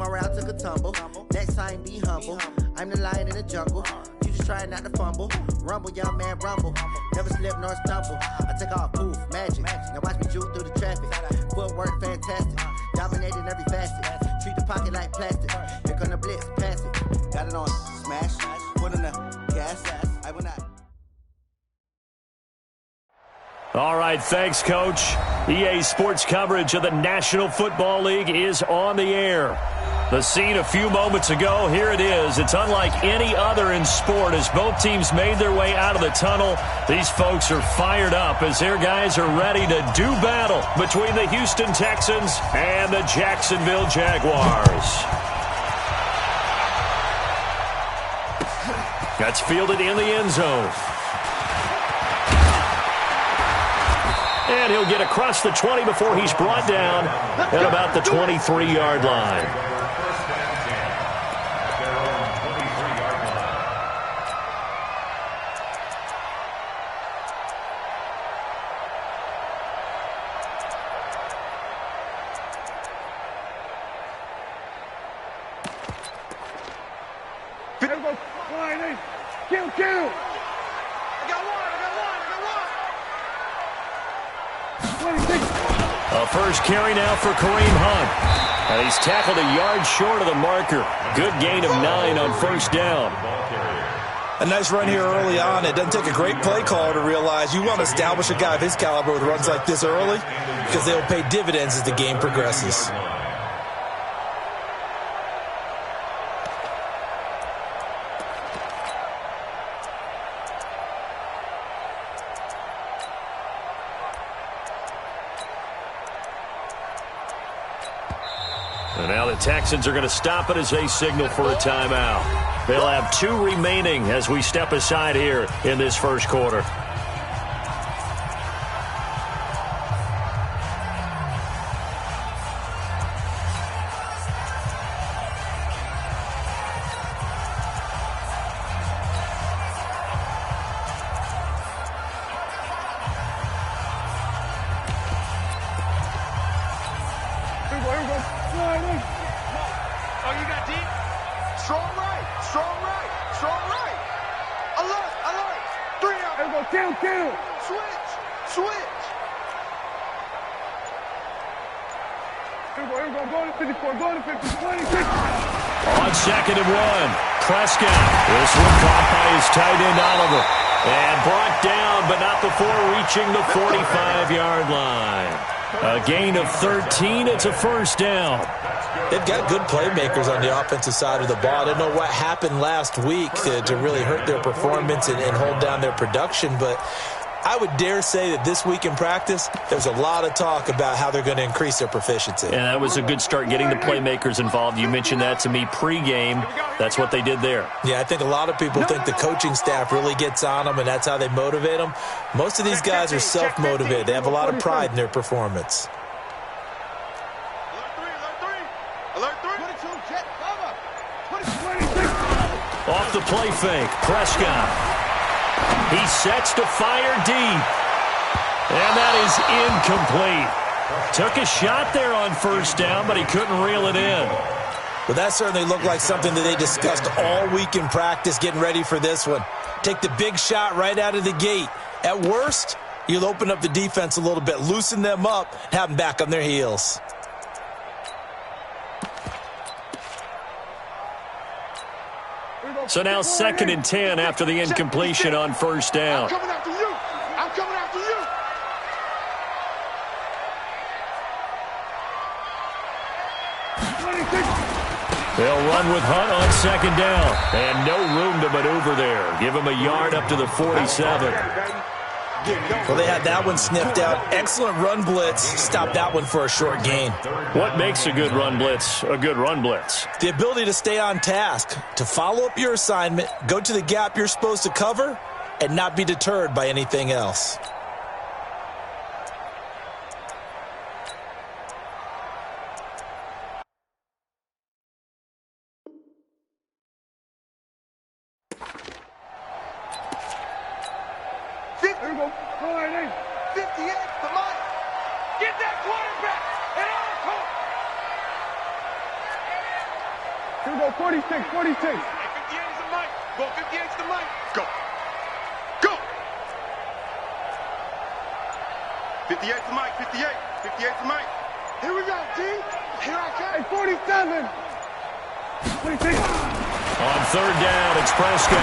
my route took a tumble. Next time, be humble. I'm the lion in the jungle. You just trying not to fumble. Rumble, young man, rumble. Never slip nor stumble. I take off, poof, magic. Now watch me juke through the traffic. Footwork, fantastic. Dominating every facet. Treat the pocket like plastic. Here come the blitz, pass it. Got it on, smash. Put in the gas. I will not. All right, thanks, Coach. EA Sports coverage of the National Football League is on the air. The scene a few moments ago, here it is. It's unlike any other in sport as both teams made their way out of the tunnel. These folks are fired up as their guys are ready to do battle between the Houston Texans and the Jacksonville Jaguars. That's fielded in the end zone. And he'll get across the 20 before he's brought down at about the 23-yard line. A first carry now for Kareem Hunt. And he's tackled a yard short of the marker. Good gain of 9 on first down. A nice run here early on. It doesn't take a great play caller to realize you want to establish a guy of his caliber with runs like this early because they'll pay dividends as the game progresses. And now the Texans are going to stop it as they signal for a timeout. They'll have 2 remaining as we step aside here in this first quarter. On second and 1, Prescott. This one caught by his tight end Oliver. And brought down, but not before reaching the 45-yard line. A gain of 13. It's a first down. They've got good playmakers on the offensive side of the ball. I don't know what happened last week to really hurt their performance and hold down their production, but I would dare say that this week in practice, there's a lot of talk about how they're going to increase their proficiency. And that was a good start getting the playmakers involved. You mentioned that to me pregame. That's what they did there. Yeah, I think a lot of people think the coaching staff really gets on them, and that's how they motivate them. Most of these guys are self-motivated. They have a lot of pride in their performance. Off the play fake, Prescott. He sets to fire deep. And that is incomplete. Took a shot there on first down, but he couldn't reel it in. Well, that certainly looked like something that they discussed all week in practice getting ready for this one. Take the big shot right out of the gate. At worst, you'll open up the defense a little bit, loosen them up, have them back on their heels. So now 2nd and 10 after the incompletion on first down. I'm coming after you. I'm coming after you. They'll run with Hunt on 2nd down. And no room to maneuver there. Give him a yard up to the 47. Well, they had that one sniffed out. Excellent run blitz. Stopped that one for a short gain. What makes a good run blitz a good run blitz? The ability to stay on task, to follow up your assignment, go to the gap you're supposed to cover, and not be deterred by anything else. Here we go, 46, 46. Hey, 58's the mic. Go, 58's the mic. Go. Go. 58's the mic, 58. 58's the mic. Here we go, D. Here I come. Hey, 47. 46. On third down, it's Prescott.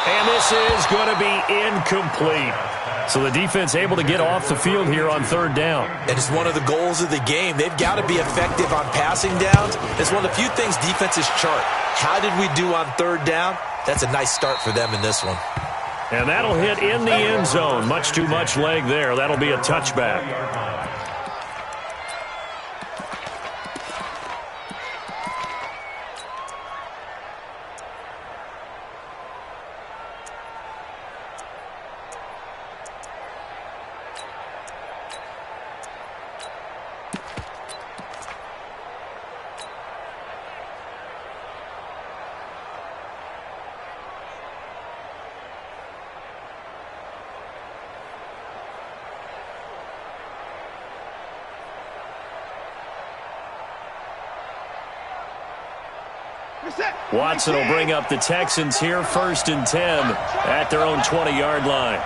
And this is going to be incomplete. So the defense able to get off the field here on third down. And it's one of the goals of the game. They've got to be effective on passing downs. It's one of the few things defenses chart. How did we do on third down? That's a nice start for them in this one. And that'll hit in the end zone. Much too much leg there. That'll be a touchback. Watson will bring up the Texans here, 1st and 10 at their own 20-yard line.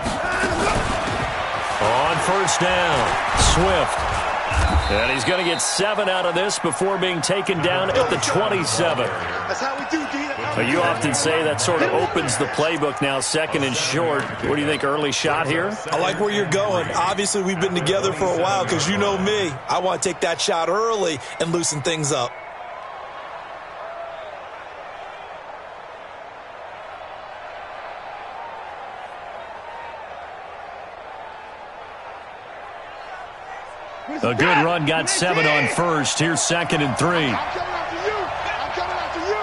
On first down, Swift. And he's going to get 7 out of this before being taken down at the 27. That's how we do, D. You often say that sort of opens the playbook now, 2nd and short. What do you think, early shot here? I like where you're going. Obviously, we've been together for a while because you know me. I want to take that shot early and loosen things up. A good run, got 7 on first. Here's 2nd and 3. I'm coming after you. I'm coming after you.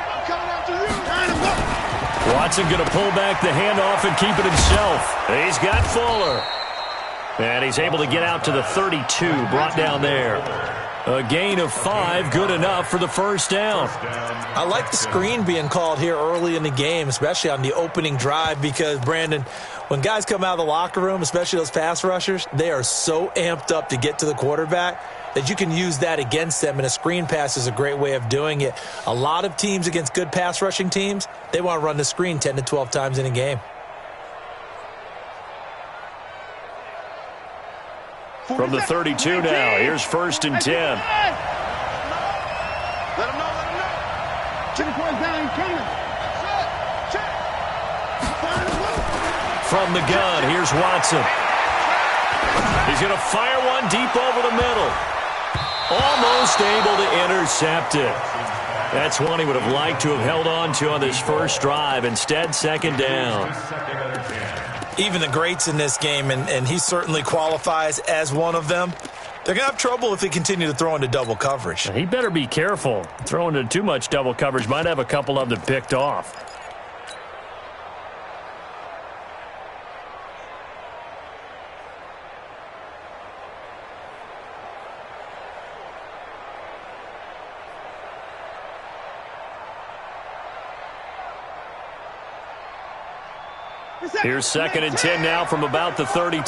I'm coming after you. Watson going to pull back the handoff and keep it himself. He's got Fuller. And he's able to get out to the 32, brought down there. A gain of 5, good enough for the first down. I like the screen being called here early in the game, especially on the opening drive, because, Brandon, when guys come out of the locker room, especially those pass rushers, they are so amped up to get to the quarterback that you can use that against them, and a screen pass is a great way of doing it. A lot of teams against good pass rushing teams, they want to run the screen 10 to 12 times in a game. From the 32 now, here's 1st and 10. Let him know, let him know. Check the down, he's coming. Check. From the gun, here's Watson. He's going to fire one deep over the middle. Almost able to intercept it. That's one he would have liked to have held on to on this first drive. Instead, 2nd down. Even the greats in this game, and he certainly qualifies as one of them, they're going to have trouble if they continue to throw into double coverage. He better be careful. Throwing into too much double coverage might have a couple of them picked off. Here's 2nd and 10 now from about the 32. In your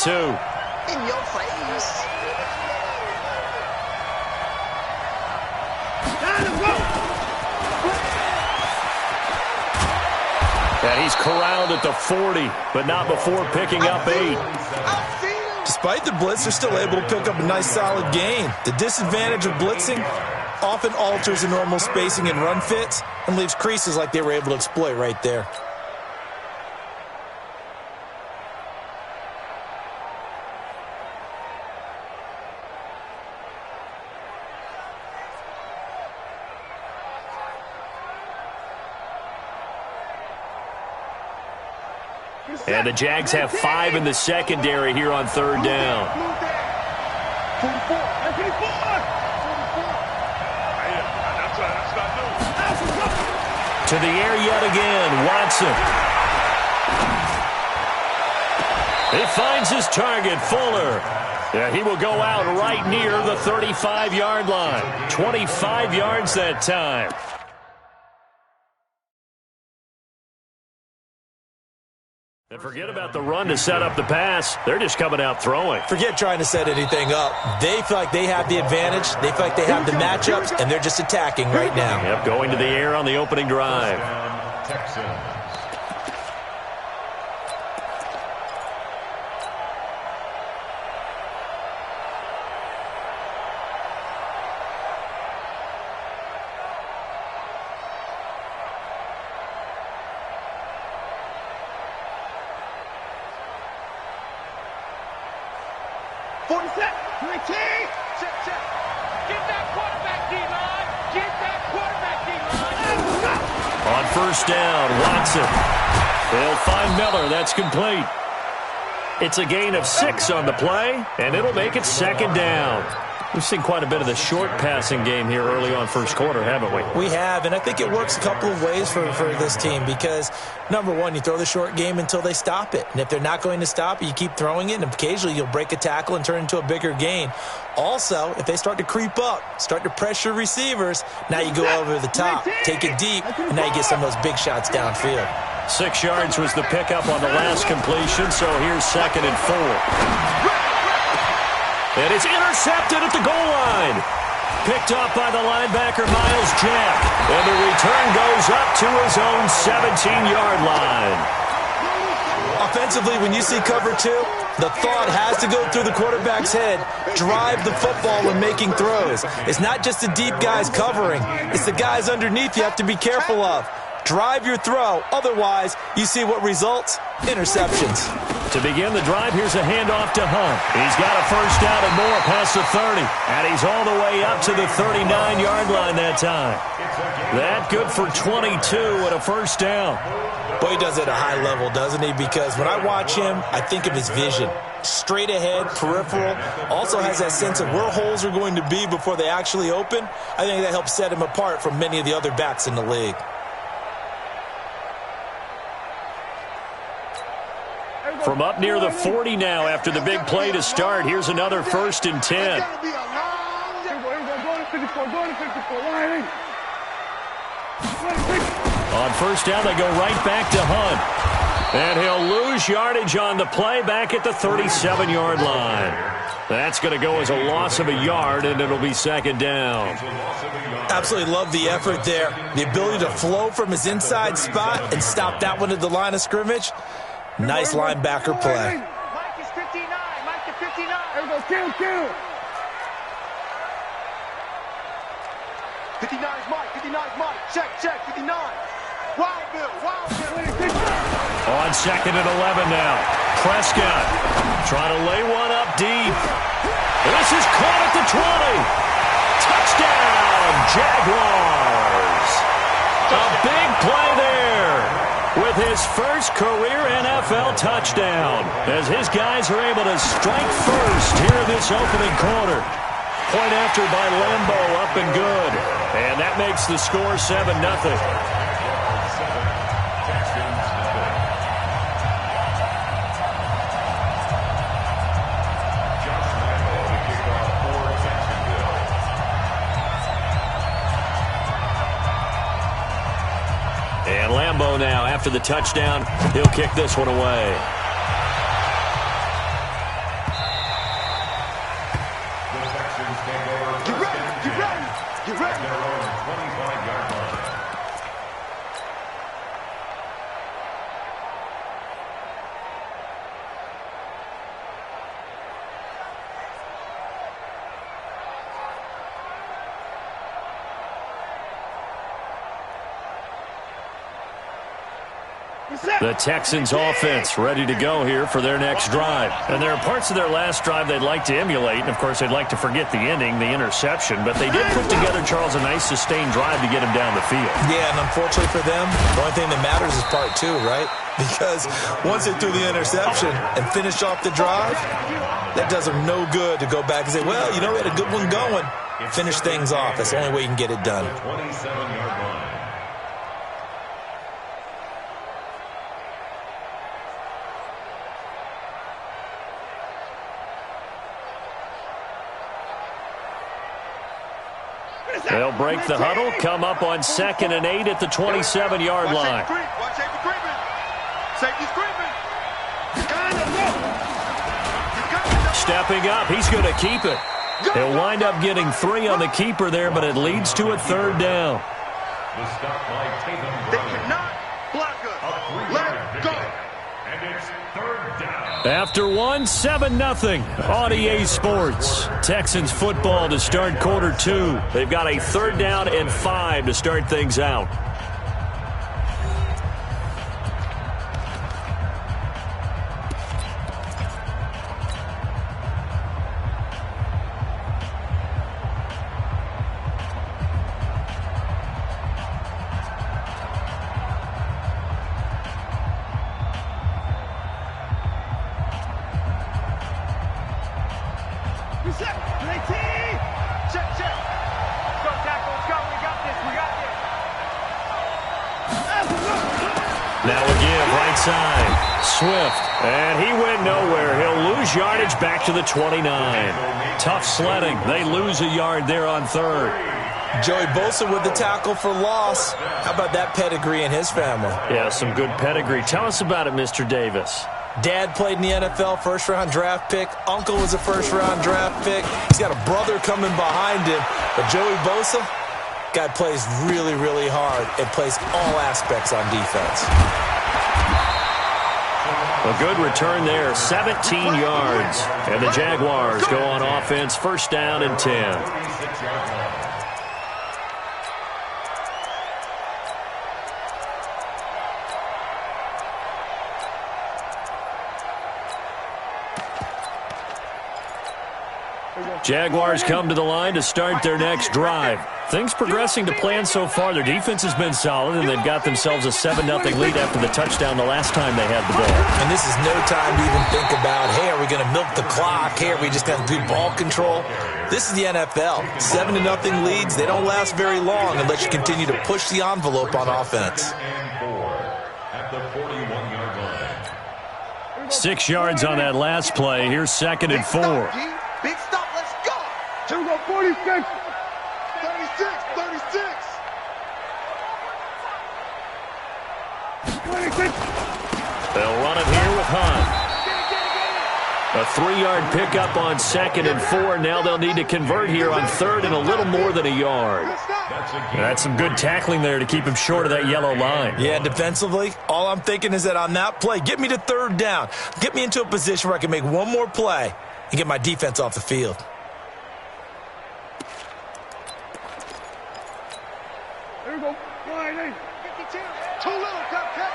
face. And he's corralled at the 40, but not before picking up 8. Despite the blitz, they're still able to pick up a nice solid gain. The disadvantage of blitzing often alters the normal spacing and run fits and leaves creases like they were able to exploit right there. And the Jags have 5 in the secondary here on 3rd down. To the air yet again, Watson. He finds his target, Fuller. Yeah, he will go out right near the 35-yard line. 25 yards that time. And forget about the run to set up the pass. They're just coming out throwing. Forget trying to set anything up. They feel like they have the advantage. They feel like they have the matchups, and they're just attacking right now. Yep, going to the air on the opening drive. Texans. On first down, Watson. They'll find Miller. That's complete. It's a gain of 6 on the play, and it'll make it second down. We've seen quite a bit of the short passing game here early on first quarter, haven't we? We have, and I think it works a couple of ways for this team because, number one, you throw the short game until they stop it. And if they're not going to stop it, you keep throwing it, and occasionally you'll break a tackle and turn it into a bigger gain. Also, if they start to creep up, start to pressure receivers, now you go over the top, take it deep, and now you get some of those big shots downfield. 6 yards was the pickup on the last completion, so here's 2nd and 4. And it's intercepted at the goal line. Picked up by the linebacker, Miles Jack. And the return goes up to his own 17-yard line. Offensively, when you see cover 2, the thought has to go through the quarterback's head. Drive the football when making throws. It's not just the deep guys covering. It's the guys underneath you have to be careful of. Drive your throw. Otherwise, you see what results? Interceptions. To begin the drive, here's a handoff to Hunt. He's got a first down and more past the 30. And he's all the way up to the 39-yard line that time. That good for 22 and a first down. Boy, he does it at a high level, doesn't he? Because when I watch him, I think of his vision. Straight ahead, peripheral. Also has that sense of where holes are going to be before they actually open. I think that helps set him apart from many of the other backs in the league. From up near the 40 now after the big play to start. Here's another 1st and 10. On first down, they go right back to Hunt. And he'll lose yardage on the play back at the 37-yard line. That's going to go as a loss of a yard, and it'll be 2nd down. Absolutely love the effort there. The ability to flow from his inside spot and stop that one at the line of scrimmage. Nice linebacker play. Mike is 59. Mike to 59. There we go. Kill. 59 is Mike. 59 is Mike. Check. 59. Wild Bill. On 2nd and 11 now. Prescott trying to lay one up deep. This is caught at the 20. Touchdown, Jaguars. A big play there. With his first career NFL touchdown, as his guys are able to strike first here in this opening quarter. Point after by Lambo, up and good. And that makes the score 7-0. And Lambo now, after the touchdown, he'll kick this one away. Get ready. Their own 25-yard line. The Texans offense ready to go here for their next drive. And there are parts of their last drive they'd like to emulate. And, of course, they'd like to forget the ending, the interception. But they did put together, Charles, a nice sustained drive to get him down the field. Yeah, and unfortunately for them, the only thing that matters is part 2, right? Because once they threw the interception and finished off the drive, that does them no good to go back and say, well, you know, we had a good one going. Finish things off. That's the only way you can get it done. 27-yard line. They'll break the huddle, come up on 2nd and 8 at the 27-yard line. Watch safety creeping. Safety's creeping. stepping up. He's going to keep it. He'll wind up getting 3 on the keeper there, but it leads to a 3rd down. They cannot block us. Let go. And it's 3rd down. After 1, 7-0 on EA Sports. Texans football to start quarter 2. They've got a 3rd down and 5 to start things out. Now a give, right side. Swift, and he went nowhere. He'll lose yardage back to the 29. Tough sledding. They lose a yard there on 3rd. Joey Bosa with the tackle for loss. How about that pedigree in his family? Yeah, some good pedigree. Tell us about it, Mr. Davis. Dad played in the NFL, first-round draft pick. Uncle was a first-round draft pick. He's got a brother coming behind him. But Joey Bosa, guy plays really, really hard and plays all aspects on defense. A good return there, 17 yards. And the Jaguars go on offense, 1st down and 10. Jaguars come to the line to start their next drive. Things progressing to plan so far. Their defense has been solid, and they've got themselves a 7-0 lead after the touchdown the last time they had the ball. And this is no time to even think about, hey, are we going to milk the clock? Hey, are we just going to do ball control? This is the NFL. 7-0 leads, they don't last very long unless you continue to push the envelope on offense. 6 yards on that last play. Here's 2nd and 4. Big stop, let's go. Here we go, 46. 36, 36. 26. They'll run it here with Hunt. A 3-yard pickup on 2nd and 4. Now they'll need to convert here on 3rd and a little more than a yard. That's some good tackling there to keep him short of that yellow line. Yeah, defensively, all I'm thinking is that on that play, get me to 3rd down. Get me into a position where I can make one more play and get my defense off the field. Here we go. 52. Too little, Cupcake.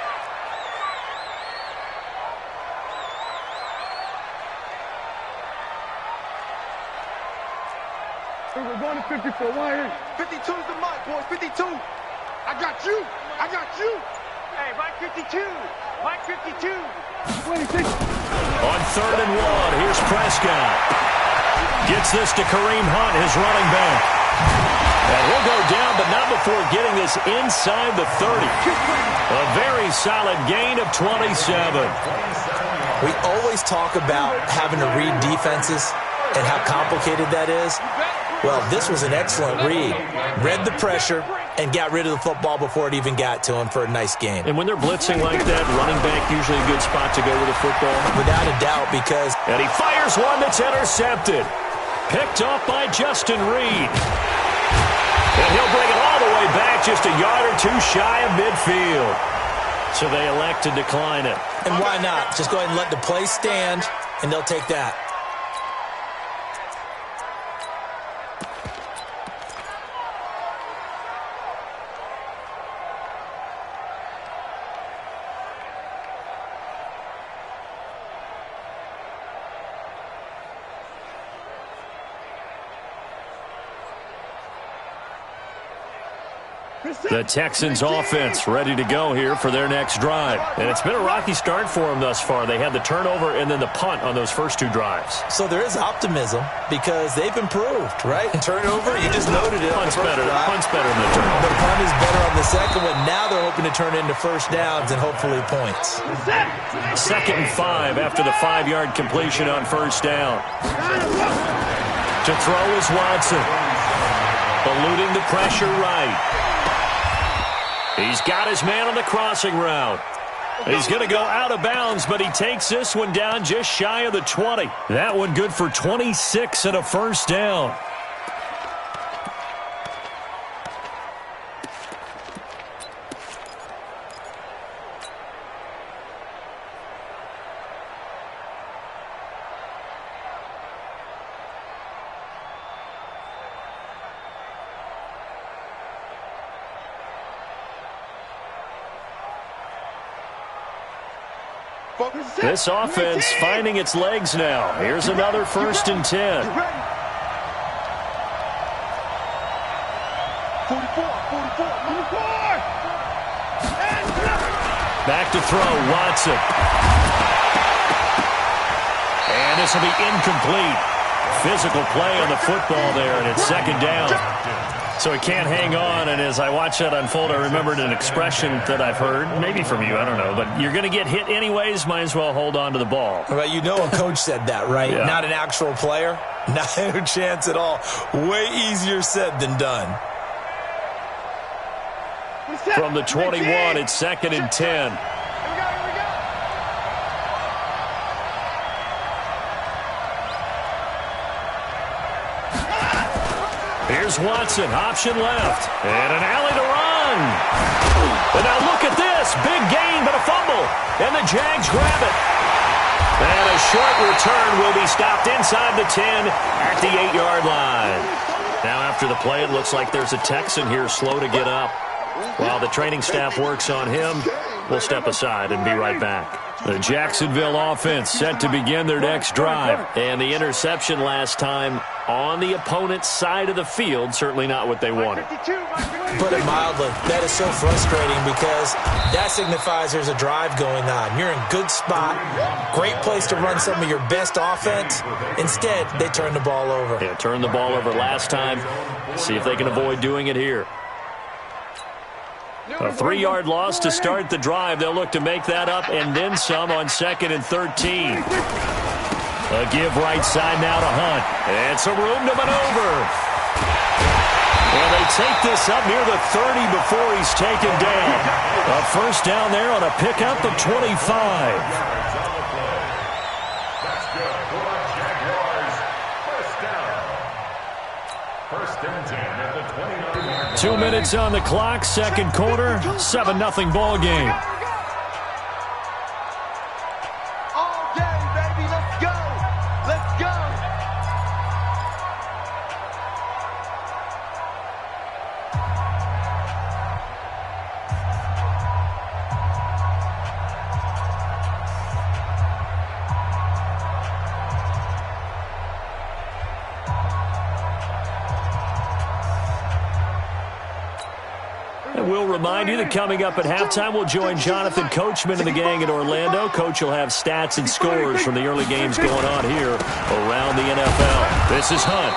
Here we're going to 54. 52's the mark, boys. 52. I got you. I got you. Hey, Mike 52. Mike 52. 26. On 3rd and 1, here's Prescott. Gets this to Kareem Hunt, his running back. And he'll go down, but not before getting this inside the 30. A very solid gain of 27. We always talk about having to read defenses and how complicated that is. Well, this was an excellent read. Read the pressure and got rid of the football before it even got to him for a nice gain. And when they're blitzing like that, running back usually a good spot to go with the football. Without a doubt, because... And he fires one that's intercepted. Picked off by Justin Reed. And he'll bring it all the way back, just a yard or 2 shy of midfield. So they elect to decline it. And why not? Just go ahead and let the play stand, and they'll take that. The Texans offense ready to go here for their next drive. And it's been a rocky start for them thus far. They had the turnover and then the punt on those first 2 drives. So there is optimism because they've improved, right? Turnover, you just noted it. Punt's better than the turnover. The punt is better on the second one. Now they're hoping to turn into first downs and hopefully points. 2nd and 5 after the 5-yard completion on first down. To throw is Watson. Eluding the pressure right. He's got his man on the crossing route. He's going to go out of bounds, but he takes this one down just shy of the 20. That one good for 26 and a first down. This offense finding its legs now. Here's another 1st and 10. 44, 44. Back to throw, Watson. And this will be incomplete. Physical play on the football there, and it's 2nd down. So he can't hang on, and as I watch that unfold, I remembered an expression that I've heard, maybe from you, I don't know, but you're going to get hit anyways, might as well hold on to the ball. Well, you know a coach said that, right? Yeah. Not an actual player. Not a chance at all. Way easier said than done. From the 21, it's 2nd and 10. Here's Watson, option left, and an alley to run. And now look at this, big gain, but a fumble, and the Jags grab it. And a short return will be stopped inside the 10 at the 8-yard line. Now after the play, it looks like there's a Texan here slow to get up. While the training staff works on him, we'll step aside and be right back. The Jacksonville offense set to begin their next drive. And the interception last time on the opponent's side of the field, certainly not what they wanted. Put it mildly, that is so frustrating because that signifies there's a drive going on. You're in good spot, great place to run some of your best offense. Instead, they turn the ball over. Yeah, turned the ball over last time. See if they can avoid doing it here. A 3-yard loss to start the drive. They'll look to make that up and then some on 2nd and 13. A give right side now to Hunt. And some room to maneuver. And they take this up near the 30 before he's taken down. A first down there on a pickup of 25. 2 minutes on the clock, 2nd quarter, 7-0 ball game. All day, baby, let's go. Let's go. We'll remind you that coming up at halftime, we'll join Jonathan Coachman and the gang in Orlando. Coach will have stats and scores from the early games going on here around the NFL. This is Hunt.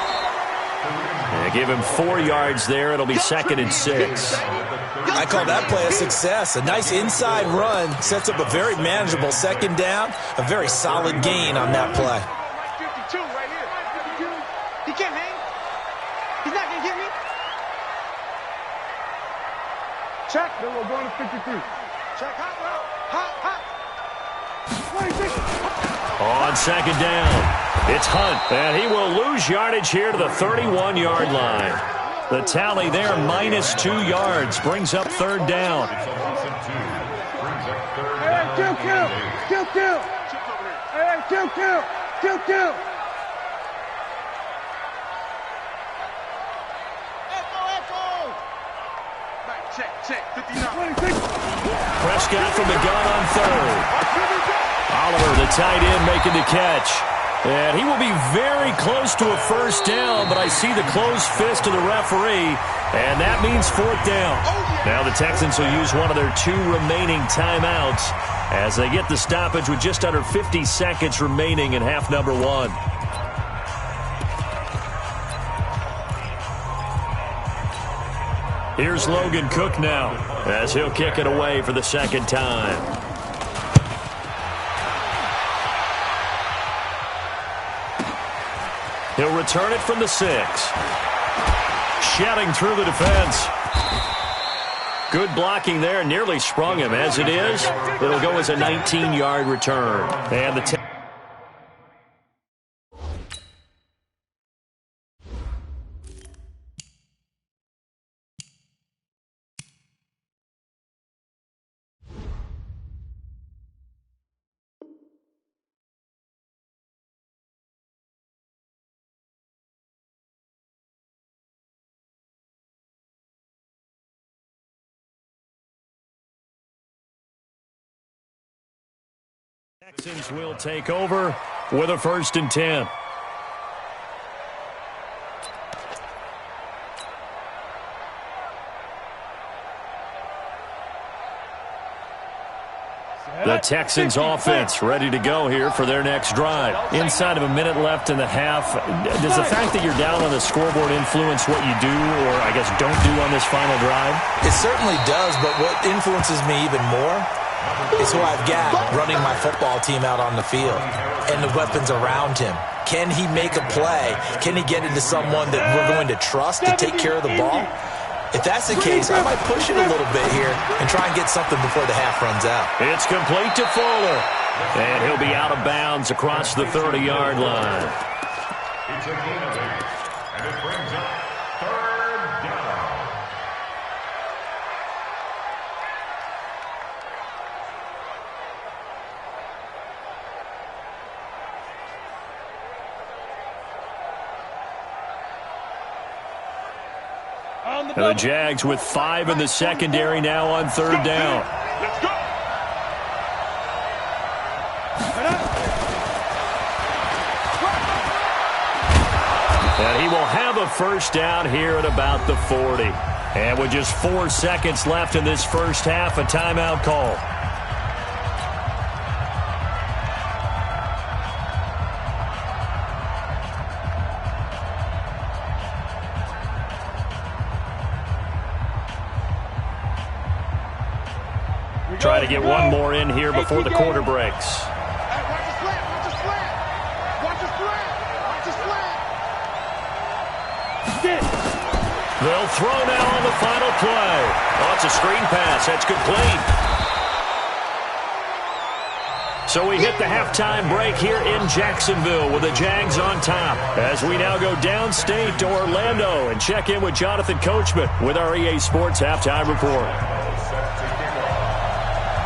And give him 4 yards there. It'll be 2nd and 6. I call that play a success. A nice inside run sets up a very manageable 2nd down. A very solid gain on that play. 52 right here. 52. He can't hang. He's not going to get me. Check. Then we're going to 53. Check. Hot. 26. On 2nd down, it's Hunt, and he will lose yardage here to the 31-yard line. The tally there, -2 yards, brings up 3rd down. Kill. Check. 59. Prescott from the gun on 3rd. Oliver, the tight end, making the catch. And he will be very close to a first down, but I see the closed fist of the referee, and that means 4th down. Now the Texans will use one of their 2 remaining timeouts as they get the stoppage with just under 50 seconds remaining in half number 1. Here's Logan Cook now as he'll kick it away for the 2nd time. He'll return it from the 6. Shedding through the defense. Good blocking there. Nearly sprung him. As it is, it'll go as a 19-yard return. And the Texans will take over with a 1st and 10. The Texans offense ready to go here for their next drive. Inside of a minute left in the half, does the fact that you're down on the scoreboard influence what you do or, I guess, don't do on this final drive? It certainly does, but what influences me even more is who I've got running my football team out on the field and the weapons around him. Can he make a play? Can he get into someone that we're going to trust to take care of the ball? If that's the case, I might push it a little bit here and try and get something before the half runs out. It's complete to Fuller. And he'll be out of bounds across the 30-yard line. It's a gain of 8, and it brings up 3rd down. And the Jags with 5 in the secondary now on 3rd down. Let's go. And he will have a 1st down here at about the 40. And with just 4 seconds left in this first half, a timeout call. Try to get one more in here before the quarter breaks. They'll throw now on the final play. Oh, it's a screen pass. That's complete. So we hit the halftime break here in Jacksonville with the Jags on top. As we now go downstate to Orlando and check in with Jonathan Coachman with our EA Sports Halftime Report.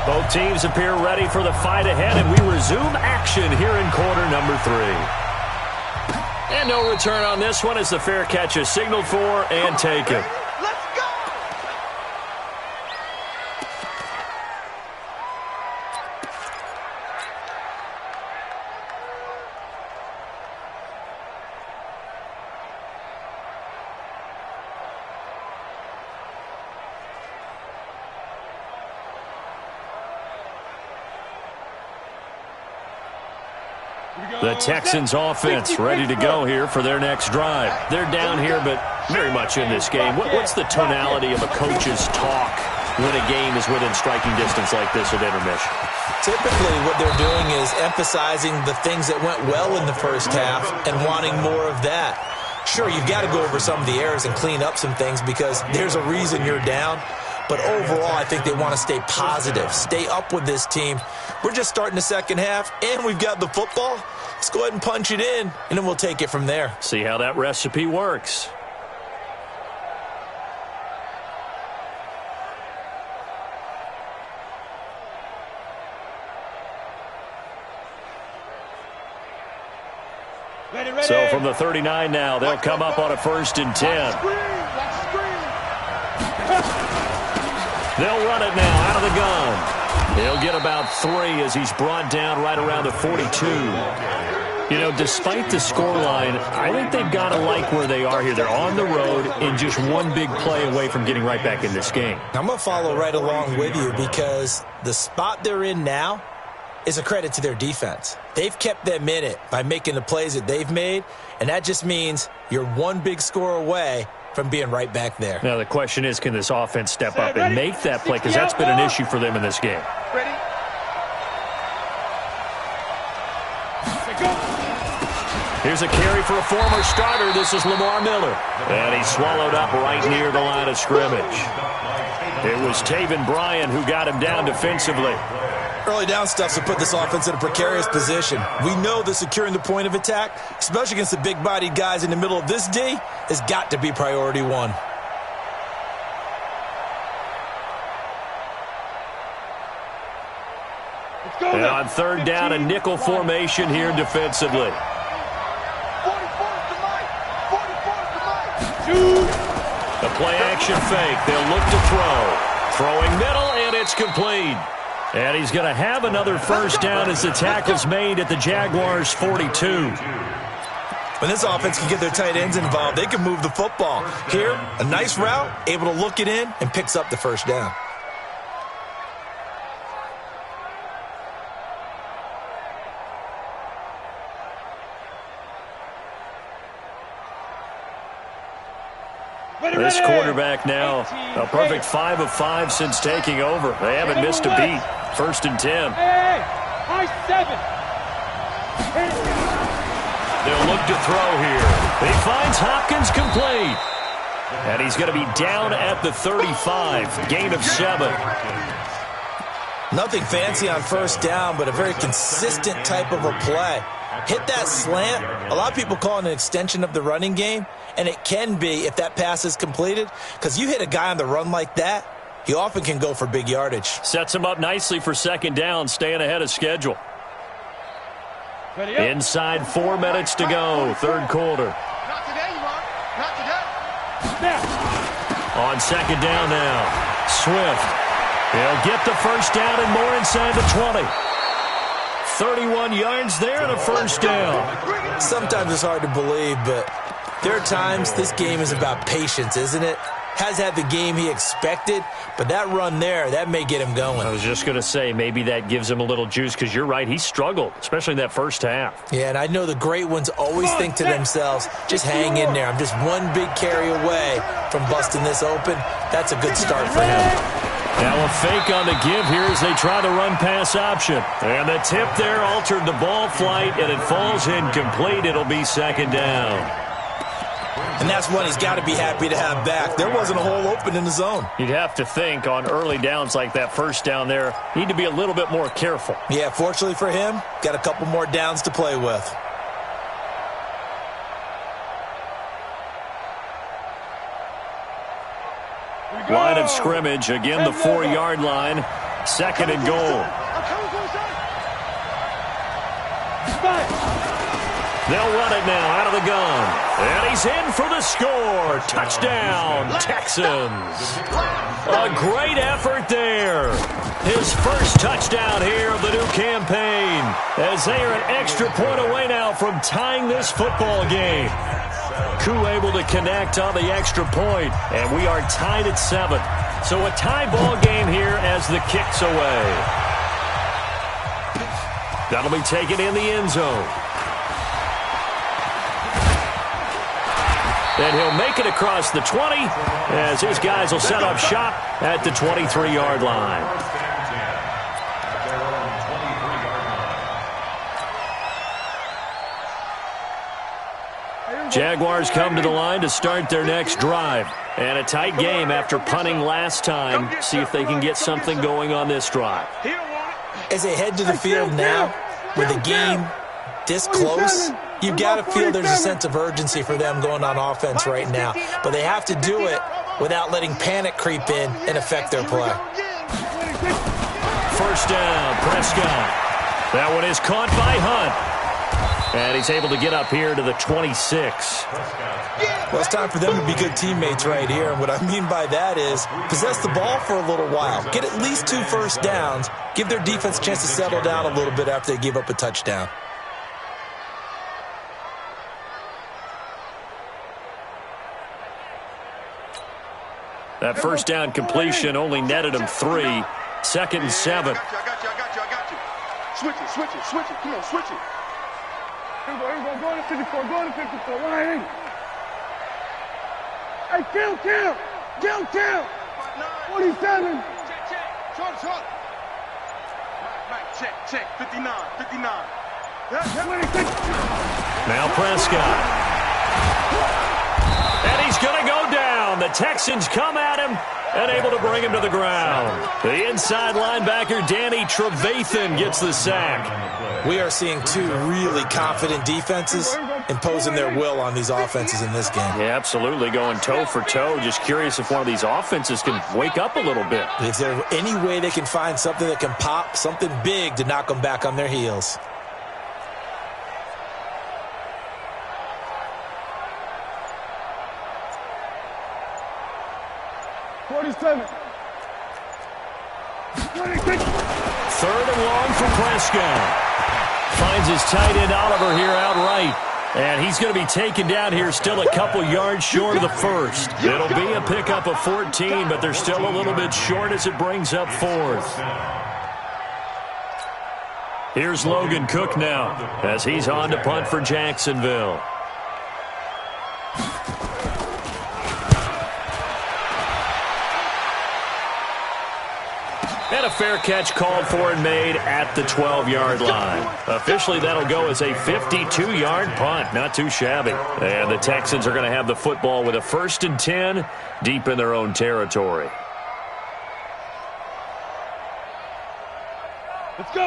Both teams appear ready for the fight ahead, and we resume action here in quarter number 3. And no return on this one as the fair catch is signaled for and taken. Let's go. The Texans offense ready to go here for their next drive. They're down here, but very much in this game. What's the tonality of a coach's talk when a game is within striking distance like this at intermission? Typically, what they're doing is emphasizing the things that went well in the first half and wanting more of that. Sure, you've got to go over some of the errors and clean up some things because there's a reason you're down. But overall, I think they want to stay positive, stay up with this team. We're just starting the second half, and we've got the football. Let's go ahead and punch it in, and then we'll take it from there. See how that recipe works. Ready. So from the 39 now, they'll come up on a 1st and 10. They'll run it now out of the gun. He'll get about 3 as he's brought down right around the 42. You know, despite the scoreline, I think they've got to like where they are here. They're on the road and just one big play away from getting right back in this game. I'm going to follow right along with you because the spot they're in now is a credit to their defense. They've kept them in it by making the plays that they've made, and that just means you're one big score away from being right back there. Now, the question is, can this offense step up and make that play? Because that's been an issue for them in this game. Ready? Here's a carry for a former starter. This is Lamar Miller. And he's swallowed up right near the line of scrimmage. It was Taven Bryan who got him down defensively. Early down stuff to put this offense in a precarious position. We know that securing the point of attack, especially against the big-bodied guys in the middle of this D, has got to be priority one. And on third down, a nickel formation here defensively. 44's to Mike. 44's to Mike. The play-action fake. They'll look to throw. Throwing middle, and it's complete. And he's going to have another first down as the tackle's made at the Jaguars' 42. When this offense can get their tight ends involved, they can move the football. Here, a nice route, able to look it in, and picks up the first down. This quarterback now, a perfect 5 of 5 since taking over. They haven't missed a beat. 1st and 10. High 7. They'll look to throw here. He finds Hopkins complete. And he's going to be down at the 35. Gain of 7. Nothing fancy on first down, but a very consistent type of a play. Hit that slant. A lot of people call it an extension of the running game, and it can be if that pass is completed, because you hit a guy on the run like that, he often can go for big yardage. Sets him up nicely for 2nd down, staying ahead of schedule. Inside 4 minutes to go, 3rd quarter. Not today, you are. Not today. On 2nd down now, Swift. He'll get the first down and more inside the 20. 31 yards there and a first down. Sometimes it's hard to believe, but there are times this game is about patience, isn't it? Has had the game he expected, but that run there, that may get him going. I was just going to say, maybe that gives him a little juice, because you're right, he struggled, especially in that first half. Yeah, and I know the great ones always think to themselves, just hang in there. I'm just one big carry away from busting this open. That's a good start for him. Now a fake on the give here as they try to run pass option. And the tip there altered the ball flight, and it falls incomplete. It'll be 2nd down. And that's one he's got to be happy to have back. There wasn't a hole open in the zone. You'd have to think on early downs like that first down there, need to be a little bit more careful. Yeah, fortunately for him, got a couple more downs to play with. Line of scrimmage, again the 4-yard line. 2nd and goal. They'll run it now out of the gun. And he's in for the score. Touchdown, Texans. A great effort there. His first touchdown here of the new campaign, as they are an extra point away now from tying this football game. Koo able to connect on the extra point, and we are tied at 7. So a tie ball game here as the kick's away. That'll be taken in the end zone. And he'll make it across the 20 as his guys will set up shop at the 23-yard line. Jaguars come to the line to start their next drive. And a tight game after punting last time. See if they can get something going on this drive. As they head to the field now, with the game this close, you've got to feel there's a sense of urgency for them going on offense right now. But they have to do it without letting panic creep in and affect their play. First down, Prescott. That one is caught by Hunt. And he's able to get up here to the 26. Well, it's time for them to be good teammates right here. And what I mean by that is possess the ball for a little while. Get at least 2 first downs. Give their defense a chance to settle down a little bit after they give up a touchdown. That first down completion only netted him 3. 2nd and 7. I got you. Switch it. Come on, switch it. Here we go. Go to 54. Go to 54. Right. Hey, kill. 47. Check. Right. Check. 59. Now Prescott. And he's going to go down. The Texans come at him, and able to bring him to the ground. The inside linebacker, Danny Trevathan, gets the sack. We are seeing two really confident defenses imposing their will on these offenses in this game. Yeah, absolutely, going toe for toe. Just curious if one of these offenses can wake up a little bit. If there's any way they can find something that can pop, something big to knock them back on their heels. Third and long for Prescott. Finds his tight end Oliver here outright. And he's going to be taken down here still a couple yards short of the first. It'll be a pickup of 14, but they're still a little bit short as it brings up fourth. Here's Logan Cook now as he's on to punt for Jacksonville. And a fair catch called for and made at the 12-yard line. Officially, that'll go as a 52-yard punt. Not too shabby. And the Texans are going to have the football with a 1st and 10 deep in their own territory.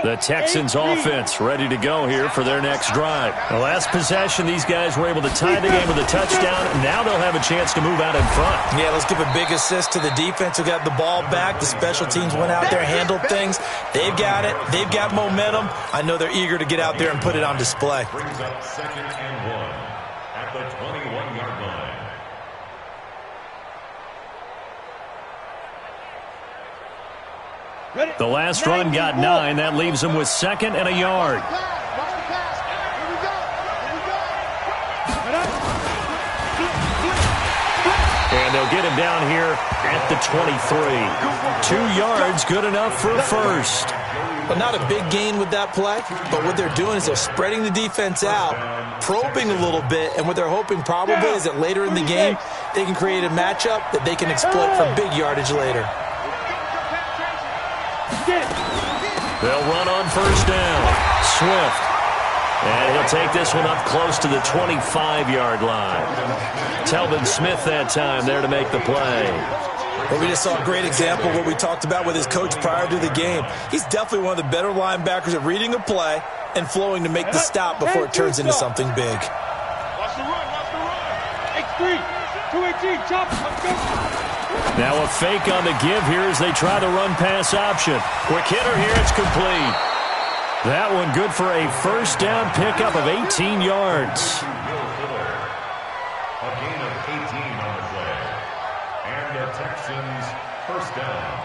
The Texans offense ready to go here for their next drive. The last possession, these guys were able to tie the game with a touchdown. Now they'll have a chance to move out in front. Yeah, let's give a big assist to the defense who got the ball back. The special teams went out there, handled things. They've got it. They've got momentum. I know they're eager to get out there and put it on display. Brings up 2nd and 1 at the 21-yard line. The last run got 9. That leaves them with 2nd and a yard. And they'll get him down here at the 23. 2 yards, good enough for a first. But not a big gain with that play. But what they're doing is they're spreading the defense out, probing a little bit, and what they're hoping probably is that later in the game they can create a matchup that they can exploit for big yardage later. They'll run on first down. Swift. And he'll take this one up close to the 25-yard line. Telvin Smith that time there to make the play. Well, we just saw a great example of what we talked about with his coach prior to the game. He's definitely one of the better linebackers at reading a play and flowing to make the stop before it turns into something big. Watch the run, watch the run. X3, 218, chop, let's go. Now a fake on the give here as they try the run-pass option. Quick hitter here, it's complete. That one good for a first down pickup of 18 yards. A gain of 18 on the play. And the Texans first down.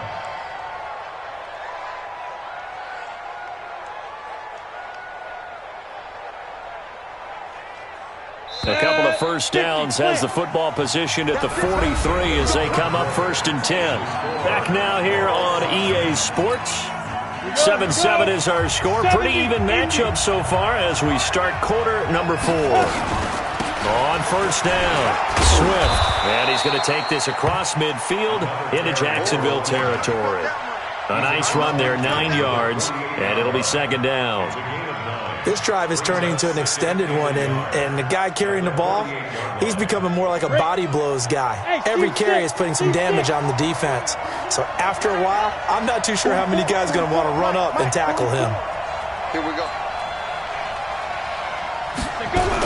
A couple of first downs has the football positioned at the 43 as they come up 1st and 10. Back now here on EA Sports. 7-7 is our score. Pretty even matchup so far as we start quarter number 4. On first down, Swift. And he's going to take this across midfield into Jacksonville territory. A nice run there, 9 yards, and it'll be 2nd down. This drive is turning into an extended one, and the guy carrying the ball, he's becoming more like a body blows guy. Every carry is putting some damage on the defense. So after a while, I'm not too sure how many guys are going to want to run up and tackle him. Here we go.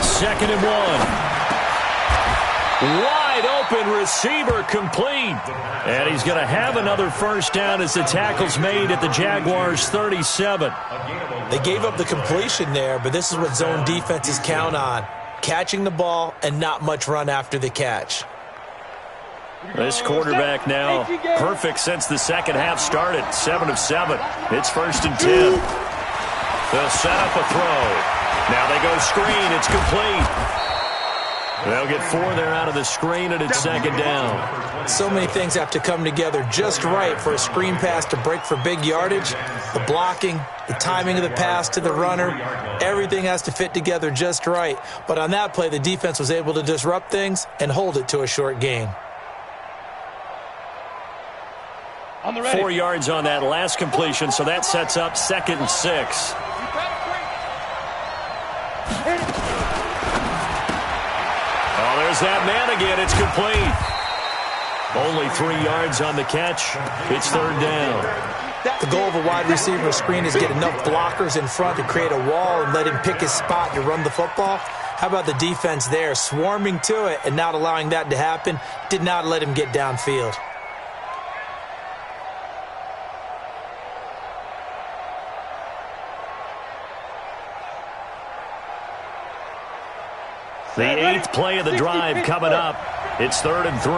2nd and 1. Wide open receiver complete. And he's going to have another first down as the tackle's made at the Jaguars' 37. They gave up the completion there, but this is what zone defenses count on. Catching the ball and not much run after the catch. This quarterback now perfect since the second half started. 7 of 7. It's 1st and 10. They'll set up a throw. Now they go screen. It's complete. They'll get 4 there out of the screen, and it's 2nd down. So many things have to come together just right for a screen pass to break for big yardage. The blocking, the timing of the pass to the runner, everything has to fit together just right. But on that play, the defense was able to disrupt things and hold it to a short gain. 4 yards on that last completion, so that sets up 2nd and 6. Oh, there's that man again. It's complete. Only 3 yards on the catch. It's third down. The goal of a wide receiver screen is get enough blockers in front to create a wall and let him pick his spot to run the football. How about the defense there, swarming to it and not allowing that to happen? Did not let him get downfield. The 8th play of the drive coming up. It's 3rd and 3.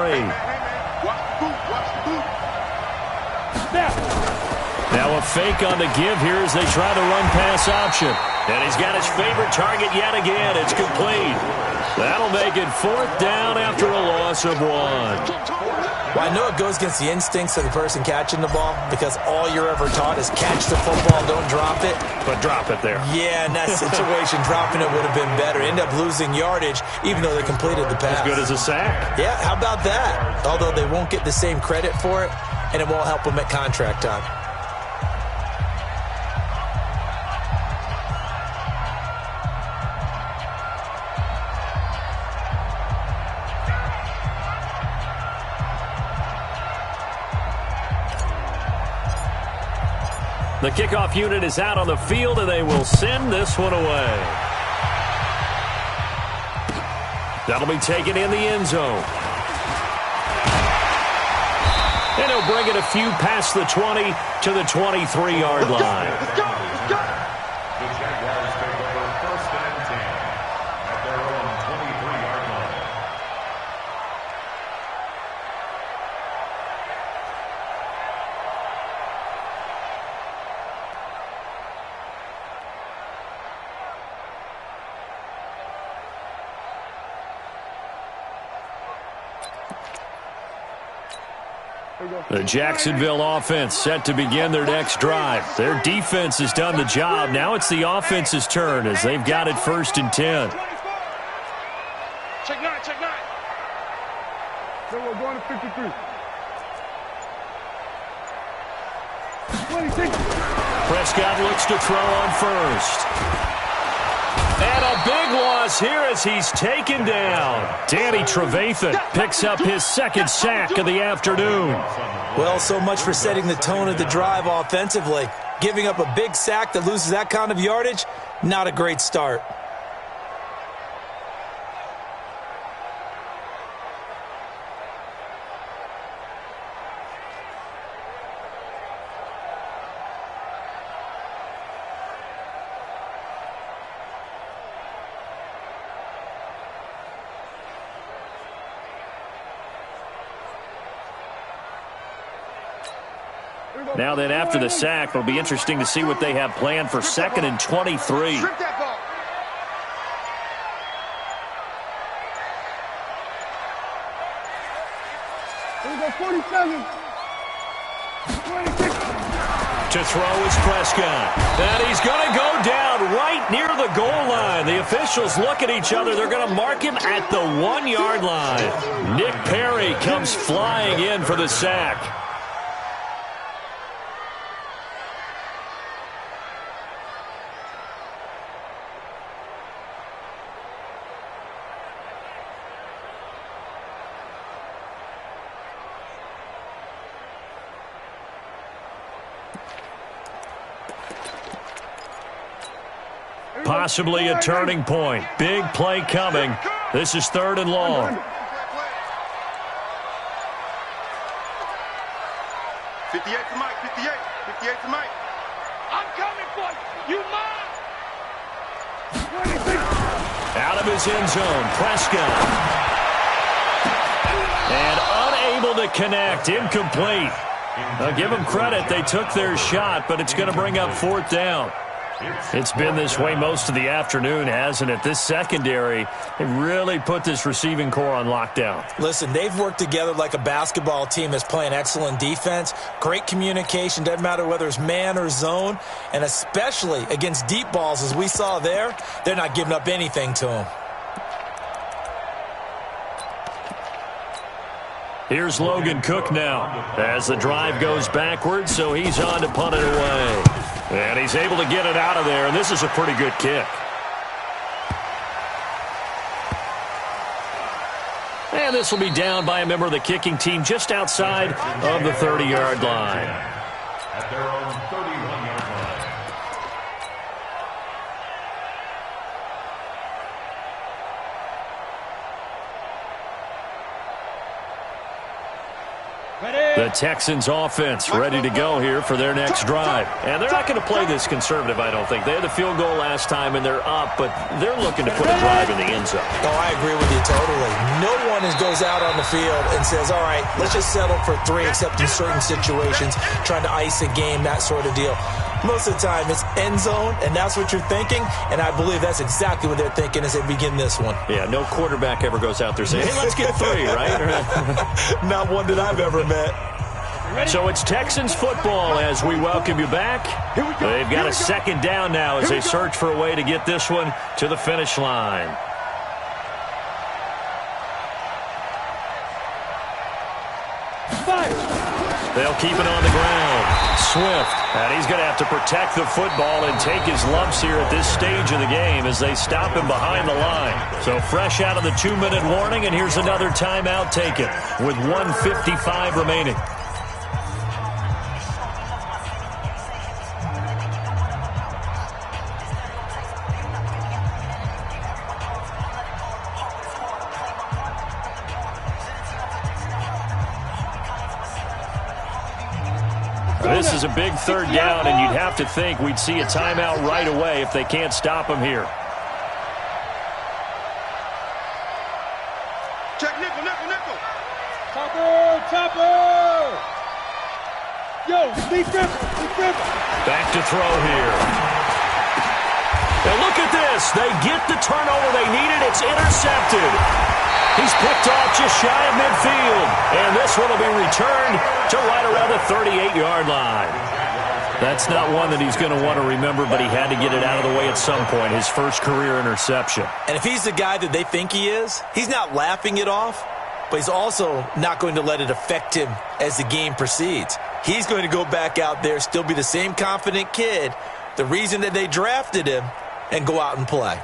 Now a fake on the give here as they try the run-pass option. And he's got his favorite target yet again. It's complete. That'll make it 4th down after a loss of 1. Well, I know it goes against the instincts of the person catching the ball because all you're ever taught is catch the football, don't drop it. But drop it there. Yeah, in that situation, dropping it would have been better. End up losing yardage even though they completed the pass. As good as a sack. Yeah, how about that? Although they won't get the same credit for it, and it won't help them at contract time. The kickoff unit is out on the field, and they will send this one away. That'll be taken in the end zone. And he'll bring it a few past the 20 to the 23-yard line. The Jaguars take over 1st and 10 at their own 23-yard line. The Jacksonville offense set to begin their next drive. Their defense has done the job. Now it's the offense's turn as they've got it 1st and 10. Check 9, check 9. So we're going to 53. 26. Prescott looks to throw on first. And a big loss here as he's taken down. Danny Trevathan picks up his 2nd sack of the afternoon. Well, so much for setting the tone of the drive offensively. Giving up a big sack that loses that kind of yardage, not a great start. Now then, after the sack, it'll be interesting to see what they have planned for 2nd and 23. Strip that ball. Here we go, 47. 26. To throw is Prescott. And he's going to go down right near the goal line. The officials look at each other. They're going to mark him at the 1-yard line. Nick Perry comes flying in for the sack. Possibly a turning point. Big play coming. This is 3rd and long. 58 to Mike, 58. 58 to Mike. I'm coming for you. You mine. 26. Out of his end zone, Prescott. And unable to connect. Incomplete. Now give them credit. They took their shot, but it's going to bring up 4th down. It's been this way most of the afternoon, hasn't it? This secondary, they really put this receiving core on lockdown. Listen, they've worked together like a basketball team that's playing excellent defense. Great communication, doesn't matter whether it's man or zone. And especially against deep balls, as we saw there, they're not giving up anything to them. Here's Logan Cook now as the drive goes backwards, so he's on to punt it away. And he's able to get it out of there, and this is a pretty good kick. And this will be down by a member of the kicking team just outside of the 30-yard line. At their own 31-yard line. The Texans offense ready to go here for their next drive. And they're not going to play this conservative, I don't think. They had the field goal last time, and they're up, but they're looking to put a drive in the end zone. Oh, I agree with you totally. No one goes out on the field and says, all right, let's just settle for 3, except in certain situations, trying to ice a game, that sort of deal. Most of the time, it's end zone, and that's what you're thinking, and I believe that's exactly what they're thinking as they begin this one. Yeah, no quarterback ever goes out there saying, hey, let's get 3, right? Not one that I've ever met. So it's Texans football as we welcome you back. They've got a second down now as they search for a way to get this one to the finish line. They'll keep it on the ground. Swift, and he's going to have to protect the football and take his lumps here at this stage of the game as they stop him behind the line. So fresh out of the 2-minute warning, and here's another timeout taken with 1:55 remaining. This is a big third down, and you'd have to think we'd see a timeout right away if they can't stop him here. Check nickel, nickel, nickel. Chopper! Yo, defense. Back to throw here. And look at this. They get the turnover they needed. It's intercepted. He's picked off just shy of midfield. And this one will be returned to right around the 38-yard line. That's not one that he's going to want to remember, but he had to get it out of the way at some point, his first career interception. And if he's the guy that they think he is, he's not laughing it off, but he's also not going to let it affect him as the game proceeds. He's going to go back out there, still be the same confident kid, the reason that they drafted him, and go out and play.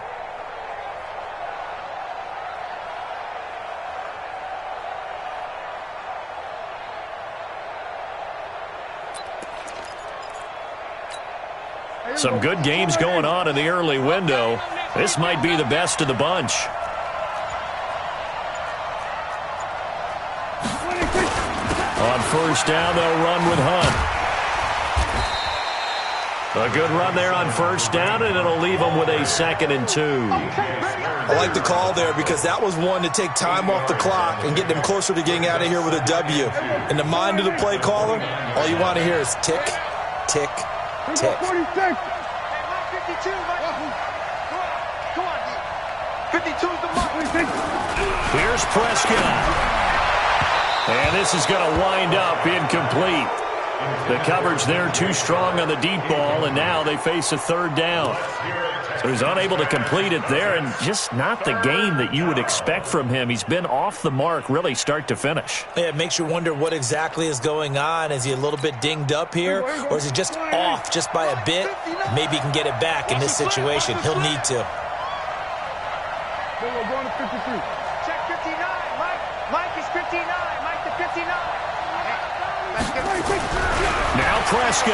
Some good games going on in the early window. This might be the best of the bunch. On first down, they'll run with Hunt. A good run there on first down, and it'll leave them with a 2nd and 2. I like the call there because that was one to take time off the clock and get them closer to getting out of here with a W. In the mind of the play caller, all you want to hear is tick, tick, tick. 46. 52, Mike. Come on, D. 52's the mark. Here's Prescott. And this is going to wind up incomplete. The coverage there too strong on the deep ball, and now they face a third down. So he's unable to complete it there, and just not the game that you would expect from him. He's been off the mark really start to finish. Yeah, it makes you wonder what exactly is going on. Is he a little bit dinged up here, or is he just off just by a bit? Maybe he can get it back in this situation. He'll need to. We're going to 53. Check 59. Mike is 59. Mike to 59. Now Prescott.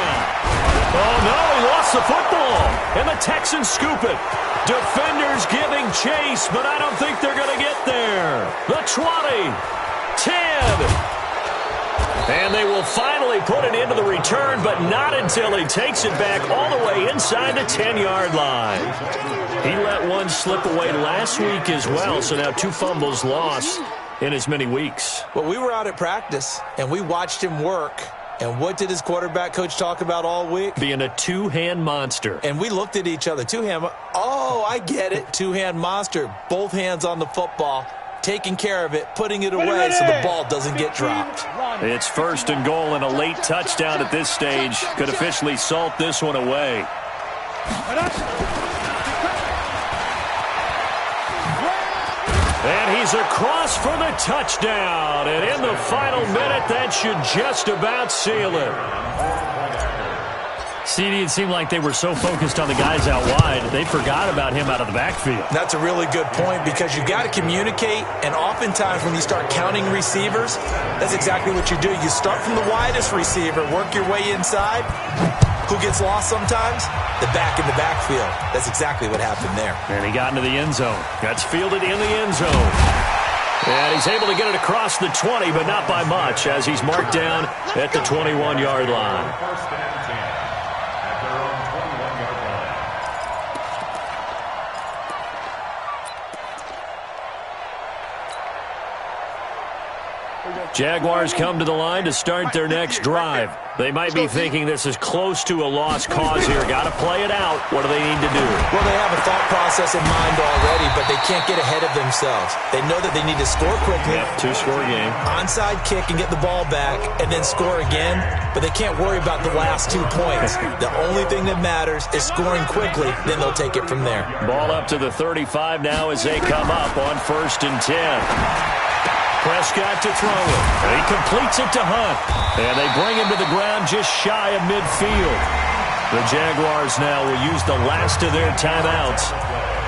Oh, no, he lost the football. And the Texans scoop it. Defenders giving chase, but I don't think they're going to get there. The 20, 10. And they will finally put it into the return, but not until he takes it back all the way inside the 10-yard line. He let one slip away last week as well, so now 2 fumbles lost in as many weeks. Well, we were out at practice, and we watched him work. And what did his quarterback coach talk about all week? Being a two-hand monster. And we looked at each other. Two-hand. Oh, I get it. Two-hand monster. Both hands on the football, taking care of it, putting it away so the ball doesn't get dropped. It's 1st and goal, and a late touchdown at this stage could officially salt this one away. And he's across for the touchdown. And in the final minute, that should just about seal it. CD, it seemed like they were so focused on the guys out wide, they forgot about him out of the backfield. That's a really good point because you got to communicate, and oftentimes when you start counting receivers, that's exactly what you do. You start from the widest receiver, work your way inside. Who gets lost sometimes? The back in the backfield. That's exactly what happened there. And he got into the end zone. That's fielded in the end zone. And he's able to get it across the 20, but not by much, as he's marked down at the 21-yard line. First and 10 at their own 21-yard line. Jaguars come to the line to start their next drive. They might be thinking this is close to a lost cause here. Got to play it out. What do they need to do? Well, they have a thought process in mind already, but they can't get ahead of themselves. They know that they need to score quickly. Yeah, two-score game. Onside kick and get the ball back and then score again, but they can't worry about the last 2 points. The only thing that matters is scoring quickly, then they'll take it from there. Ball up to the 35 now as they come up on 1st and 10. Prescott to throw it. He completes it to Hunt. And they bring him to the ground just shy of midfield. The Jaguars now will use the last of their timeouts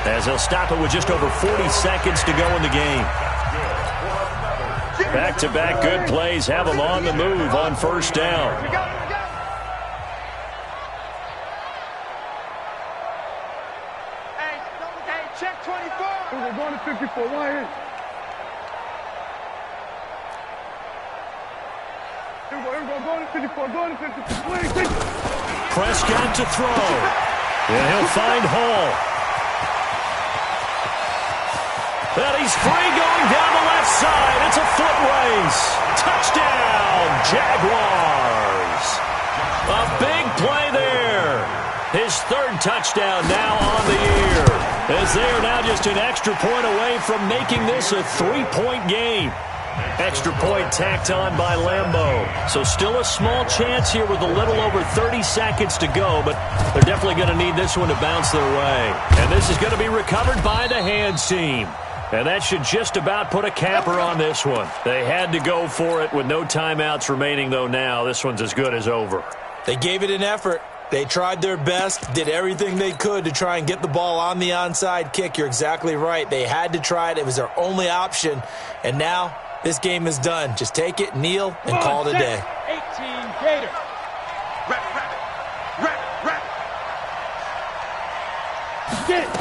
as they'll stop it with just over 40 seconds to go in the game. Back-to-back good plays have them on the move on 1st down. Hey, check 24. We're going to 54. Why here? Going to 54. Going to 54. Prescott to throw. And he'll find Hall. And he's free going down the left side. It's a foot race. Touchdown, Jaguars. A big play there. His 3rd touchdown now on the year, as they are now just an extra point away from making this a 3-point game. Extra point tacked on by Lambeau. So still a small chance here with a little over 30 seconds to go, but they're definitely going to need this one to bounce their way. And this is going to be recovered by the hands team. And that should just about put a capper on this one. They had to go for it with no timeouts remaining, though now this one's as good as over. They gave it an effort. They tried their best, did everything they could to try and get the ball on the onside kick. You're exactly right. They had to try it. It was their only option. And now this game is done. Just take it, kneel, and call it a day. 18 Gator. Rep. Get it.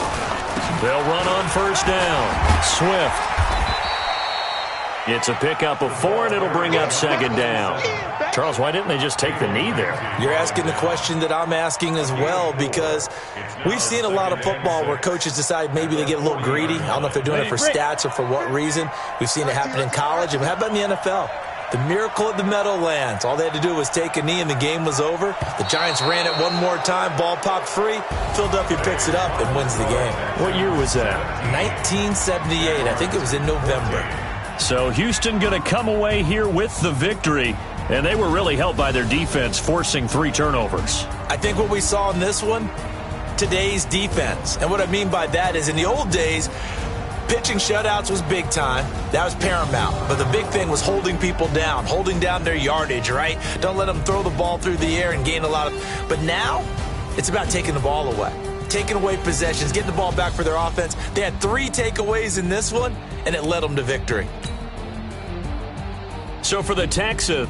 They'll run on 1st down. Swift. It's a pickup of 4, and it'll bring up 2nd down. Charles, why didn't they just take the knee there? You're asking the question that I'm asking as well, because we've seen a lot of football where coaches decide maybe they get a little greedy. I don't know if they're doing it for stats or for what reason. We've seen it happen in college. And how about in the NFL? The miracle at the Meadowlands. All they had to do was take a knee and the game was over. The Giants ran it one more time. Ball popped free. Philadelphia picks it up and wins the game. What year was that? 1978. I think it was in November. So Houston going to come away here with the victory. And they were really helped by their defense, forcing 3 turnovers. I think what we saw in this one, today's defense. And what I mean by that is in the old days, pitching shutouts was big time. That was paramount. But the big thing was holding people down, holding down their yardage, right? Don't let them throw the ball through the air and gain a lot of... But now, it's about taking the ball away. Taking away possessions, getting the ball back for their offense. They had 3 takeaways in this one, and it led them to victory. So for the Texans,